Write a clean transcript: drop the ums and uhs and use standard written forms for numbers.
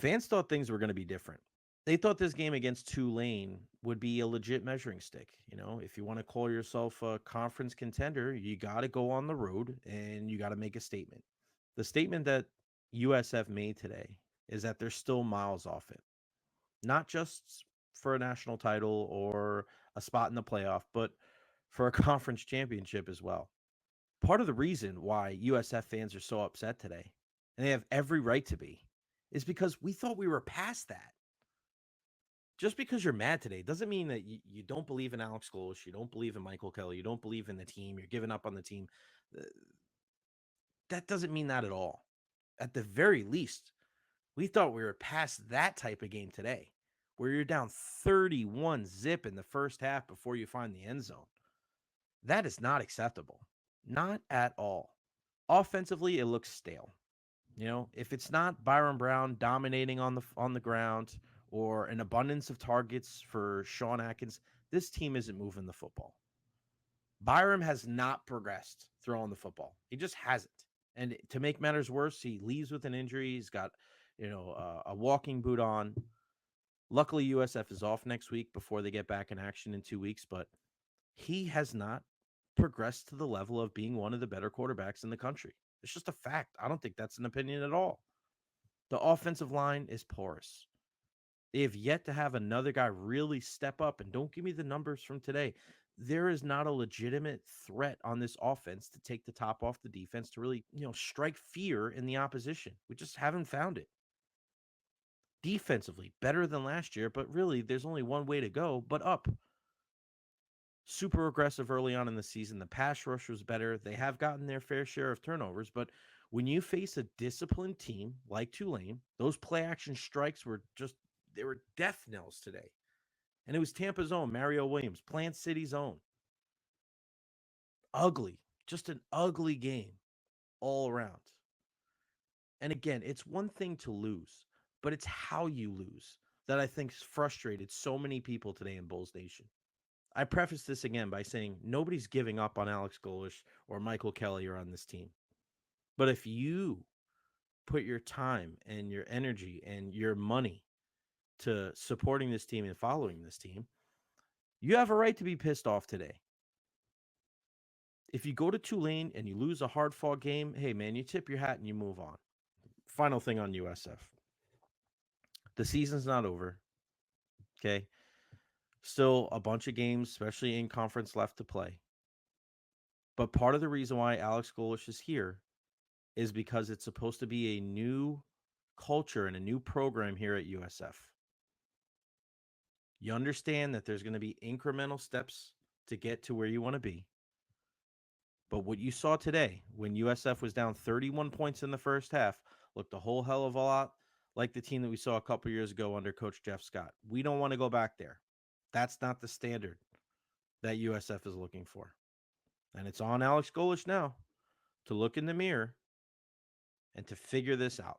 Fans thought things were going to be different. They thought this game against Tulane would be a legit measuring stick. If you want to call yourself a conference contender, you got to go on the road and you got to make a statement. The statement that USF made today is that they're still miles off it, not just for a national title or a spot in the playoff, but for a conference championship as well. Part of the reason why USF fans are so upset today, and they have every right to be, is because we thought we were past that. Just because you're mad today doesn't mean that you don't believe in Alex Golesh, you don't believe in Michael Kelly, you don't believe in the team, you're giving up on the team. Uh, That doesn't mean that at all. At the very least, we thought we were past that type of game today, where you're down 31 zip in the first half before you find the end zone. That is not acceptable. Not at all. Offensively, it looks stale. If it's not Byron Brown dominating on the ground or an abundance of targets for Sean Atkins, this team isn't moving the football. Byram has not progressed throwing the football. He just hasn't. And to make matters worse, he leaves with an injury. He's got, a walking boot on. Luckily, USF is off next week before they get back in action in 2 weeks, but he has not progressed to the level of being one of the better quarterbacks in the country. It's just a fact. I don't think that's an opinion at all. The offensive line is porous. They have yet to have another guy really step up. And don't give me the numbers from today. There is not a legitimate threat on this offense to take the top off the defense to really, strike fear in the opposition. We just haven't found it. Defensively, better than last year, but really, there's only one way to go, but up. Super aggressive early on in the season. The pass rush was better. They have gotten their fair share of turnovers, but when you face a disciplined team like Tulane, those play action strikes were they were death knells today. And it was Tampa's own, Mario Williams, Plant City's own. Ugly, just an ugly game all around. And again, it's one thing to lose, but it's how you lose that I think frustrated so many people today in Bulls Nation. I preface this again by saying nobody's giving up on Alex Golesh or Michael Kelly or on this team. But if you put your time and your energy and your money to supporting this team and following this team, you have a right to be pissed off today. If you go to Tulane and you lose a hard fought game, hey man, you tip your hat and you move on. Final thing on USF. The season's not over. Okay. Still a bunch of games, especially in conference, left to play. But part of the reason why Alex Golesh is here is because it's supposed to be a new culture and a new program here at USF. You understand that there's going to be incremental steps to get to where you want to be. But what you saw today, when USF was down 31 points in the first half, looked a whole hell of a lot like the team that we saw a couple years ago under Coach Jeff Scott. We don't want to go back there. That's not the standard that USF is looking for. And it's on Alex Golesh now to look in the mirror and to figure this out.